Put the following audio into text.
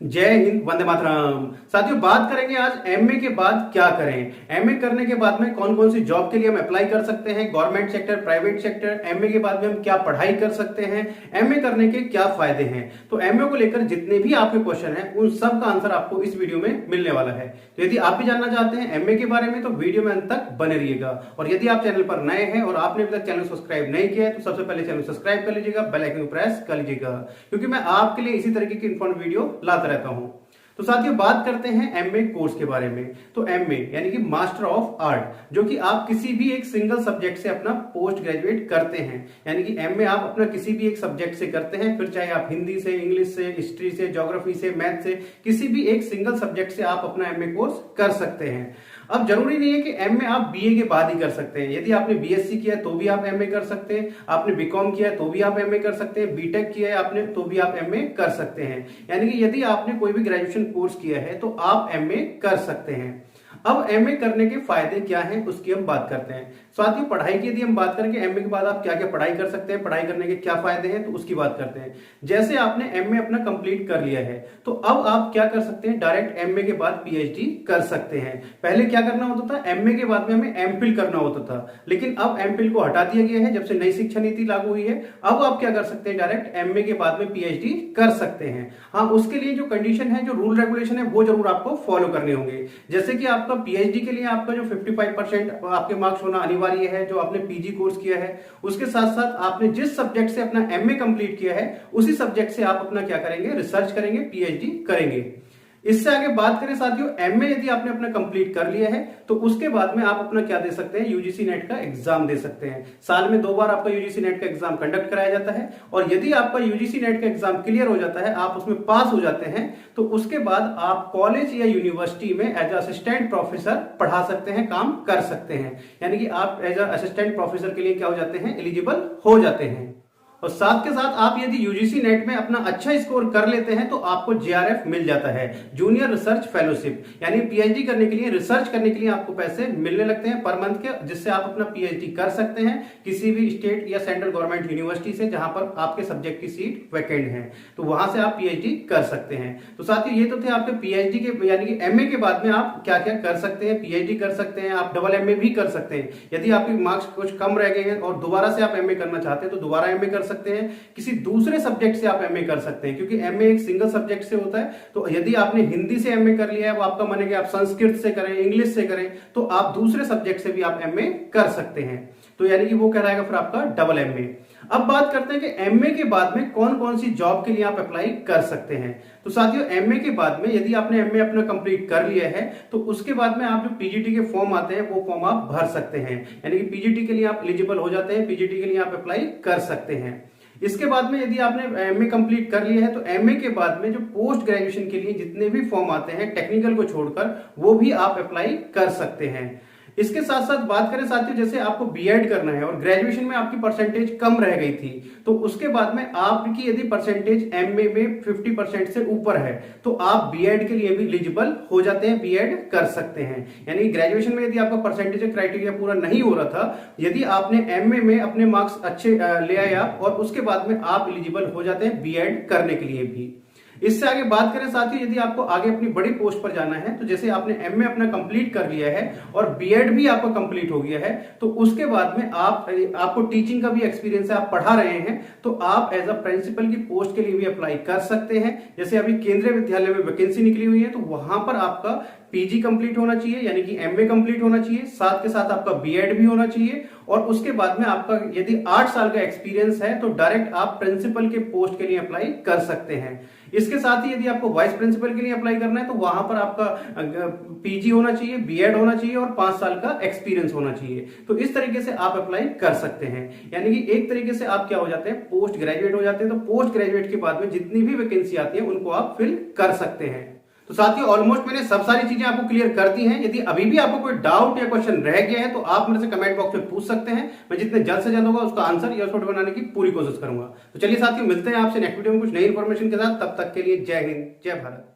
जय हिंद, वंदे मातरम। साथियों, बात करेंगे आज एमए के बाद क्या करें। एमए करने के बाद में कौन कौन सी जॉब के लिए हम अप्लाई कर सकते हैं, government sector, private sector. MA के बाद में हम क्या पढ़ाई कर सकते हैं, एमए करने के क्या फायदे हैं। तो एमए को लेकर जितने भी आपके क्वेश्चन हैं उन सब का आंसर आपको इस वीडियो में मिलने वाला है। तो यदि आप भी जानना चाहते हैं एमए के बारे में तो वीडियो में अंत तक बने रहिएगा। और यदि आप चैनल पर नए हैं और आपने अभी तक चैनल सब्सक्राइब नहीं किया है तो सबसे पहले चैनल सब्सक्राइब कर लीजिएगा, बेल आइकन को प्रेस कर लीजिएगा, क्योंकि मैं आपके लिए इसी तरीके की इन्फॉर्मेटिव वीडियो लाता रहता हूं। तो साथियों, बात करते हैं एमए कोर्स के बारे में। तो एमए यानी कि मास्टर ऑफ आर्ट, जो कि आप किसी भी एक सिंगल सब्जेक्ट से अपना पोस्ट ग्रेजुएट करते हैं। यानी कि एमए आप अपना किसी भी एक सब्जेक्ट से करते हैं, फिर चाहे आप हिंदी से, इंग्लिश से, हिस्ट्री से, ज्योग्राफी से, मैथ से, किसी भी एक सिंगल सब्जेक्ट से आप अपना एमए कोर्स कर सकते हैं। अब जरूरी नहीं है कि एमए आप बीए के बाद ही कर सकते हैं। यदि आपने बीएससी किया है तो भी आप एमए कर सकते हैं, आपने बीकॉम किया है तो भी आप एमए कर सकते हैं, बीटेक किया है आपने तो भी आप एमए कर सकते हैं। यानी कि यदि आपने कोई भी ग्रेजुएशन कोर्स किया है तो आप एमए कर सकते हैं। अब एमए करने के फायदे क्या हैं उसकी हम बात करते हैं। साथियों, पढ़ाई की यदि हम बात करें कि एमए के बाद आप क्या क्या पढ़ाई कर सकते हैं, पढ़ाई करने के क्या फायदे हैं, तो उसकी बात करते हैं। जैसे आपने एमए अपना कंप्लीट कर लिया है तो अब आप क्या कर सकते हैं, डायरेक्ट एमए के बाद पीएचडी कर सकते हैं। पहले क्या करना होता था, एमए के बाद में हमें एमफिल करना होता था, लेकिन अब एमफिल को हटा दिया गया है जब से नई शिक्षा नीति लागू हुई है। अब आप क्या कर सकते हैं, डायरेक्ट एमए के बाद में पीएचडी कर सकते हैं। हाँ, उसके लिए जो कंडीशन है, जो रूल रेगुलेशन है, वो जरूर आपको फॉलो करने होंगे। जैसे कि आपका पीएचडी के लिए आपका जो 55% आपके मार्क्स होना अनिवार्य है, जो आपने पीजी कोर्स किया है। उसके साथ साथ आपने जिस सब्जेक्ट से अपना एमए कंप्लीट किया है उसी सब्जेक्ट से आप अपना क्या करेंगे, रिसर्च करेंगे, पीएचडी करेंगे। इससे आगे बात करें साथियों, एमए यदि आपने अपना कंप्लीट कर लिया है तो उसके बाद में आप अपना क्या दे सकते हैं, यूजीसी नेट का एग्जाम दे सकते हैं। साल में 2 बार आपका यूजीसी नेट का एग्जाम कंडक्ट कराया जाता है, और यदि आपका यूजीसी नेट का एग्जाम क्लियर हो जाता है, आप उसमें पास हो जाते हैं, तो उसके बाद आप कॉलेज या यूनिवर्सिटी में एज असिस्टेंट प्रोफेसर पढ़ा सकते हैं, काम कर सकते हैं। यानी कि आप एज असिस्टेंट प्रोफेसर के लिए क्या हो जाते हैं, एलिजिबल हो जाते हैं। और साथ के साथ आप यदि यूजीसी नेट में अपना अच्छा स्कोर कर लेते हैं तो आपको जेआरएफ मिल जाता है, जूनियर रिसर्च फेलोशिप। यानी पीएचडी करने के लिए, रिसर्च करने के लिए आपको पैसे मिलने लगते हैं पर मंथ के, जिससे आप अपना पीएचडी कर सकते हैं किसी भी स्टेट या सेंट्रल गवर्नमेंट यूनिवर्सिटी से जहां पर आपके सब्जेक्ट की सीट वैकेंट है, तो वहां से आप पीएचडी कर सकते हैं। तो साथियों, ये तो थे आपके पीएचडी के, यानी कि एमए के बाद में आप क्या क्या कर सकते हैं, पीएचडी कर सकते हैं, आप डबल एमए भी कर सकते हैं। यदि आपके मार्क्स कुछ कम रह गए हैं और दोबारा से आप एमए करना चाहते हैं तो दोबारा एमए कर सकते हैं, किसी दूसरे सब्जेक्ट से आप एमए कर सकते हैं, क्योंकि एमए एक सिंगल सब्जेक्ट से होता है। तो यदि आपने हिंदी से एमए कर लिया है, वो आपका मन है कि आप संस्कृत से करें, इंग्लिश से करें, तो आप दूसरे सब्जेक्ट से भी आप एमए कर सकते हैं। तो यानी कि वो कहलाएगा फिर आपका डबल एमए। अब बात करते हैं कि एमए के बाद में कौन कौन सी जॉब के लिए आप अप्लाई कर सकते हैं। तो साथियों, एमए के बाद में यदि आपने एमए अपना कंप्लीट कर लिया है तो उसके बाद में आप जो पीजीटी के फॉर्म आते हैं वो फॉर्म आप भर सकते हैं। यानी कि पीजीटी के लिए आप एलिजिबल हो जाते हैं, पीजीटी के लिए आप अप्लाई कर सकते हैं। इसके बाद में यदि आपने एमए कंप्लीट कर लिया है तो एमए के बाद में जो पोस्ट ग्रेजुएशन के लिए जितने भी फॉर्म आते हैं टेक्निकल को छोड़कर, वो भी आप अप्लाई कर सकते हैं। इसके साथ साथ बात करें साथियों, जैसे आपको बीएड करना है और ग्रेजुएशन में आपकी परसेंटेज कम रह गई थी, तो उसके बाद में आपकी यदि परसेंटेज एमए में 50% से ऊपर है तो आप बीएड के लिए भी एलिजिबल हो जाते हैं, बीएड कर सकते हैं। यानी ग्रेजुएशन में यदि आपका परसेंटेज क्राइटेरिया पूरा नहीं हो रहा था, यदि आपने एमए में अपने मार्क्स अच्छे ले आए आप, और उसके बाद में आप एलिजिबल हो जाते हैं बीएड करने के लिए भी। इससे आगे बात करें साथियों, यदि आपको आगे अपनी बड़ी पोस्ट पर जाना है, तो जैसे आपने एमए अपना कंप्लीट कर लिया है और बीएड भी आपका कंप्लीट हो गया है, तो उसके बाद में आपको टीचिंग का भी एक्सपीरियंस है, आप पढ़ा रहे हैं, तो आप एज अ प्रिंसिपल की पोस्ट के लिए भी अप्लाई कर सकते हैं। जैसे अभी केंद्रीय विद्यालय में वैकेंसी निकली हुई है, तो वहां पर आपका पीजी कंप्लीट होना चाहिए, यानी कि एमए कंप्लीट होना चाहिए, साथ के साथ आपका बीएड भी होना चाहिए, और उसके बाद में आपका यदि 8 साल का एक्सपीरियंस है तो डायरेक्ट आप प्रिंसिपल के पोस्ट के लिए अप्लाई कर सकते हैं। इसके साथ ही यदि आपको वाइस प्रिंसिपल के लिए अप्लाई करना है तो वहां पर आपका पीजी होना चाहिए, बीएड होना चाहिए और 5 साल का एक्सपीरियंस होना चाहिए। तो इस तरीके से आप अप्लाई कर सकते हैं। यानी कि एक तरीके से आप क्या हो जाते हैं, पोस्ट ग्रेजुएट हो जाते हैं। तो पोस्ट ग्रेजुएट के बाद में जितनी भी वैकेंसी आती है उनको आप फिल कर सकते हैं। तो साथियों, ऑलमोस्ट मैंने सब सारी चीजें आपको क्लियर कर दी हैं। यदि अभी भी आपको कोई डाउट या क्वेश्चन रह गया है तो आप मेरे से कमेंट बॉक्स में पूछ सकते हैं। मैं जितने जल्द से जल्द होगा उसका आंसर या शॉर्ट बनाने की पूरी कोशिश करूंगा। तो चलिए साथियों, मिलते हैं आपसे नेक्स्ट वीडियो में कुछ नई इंफॉर्मेशन के साथ। तब तक के लिए जय हिंद, जय भारत।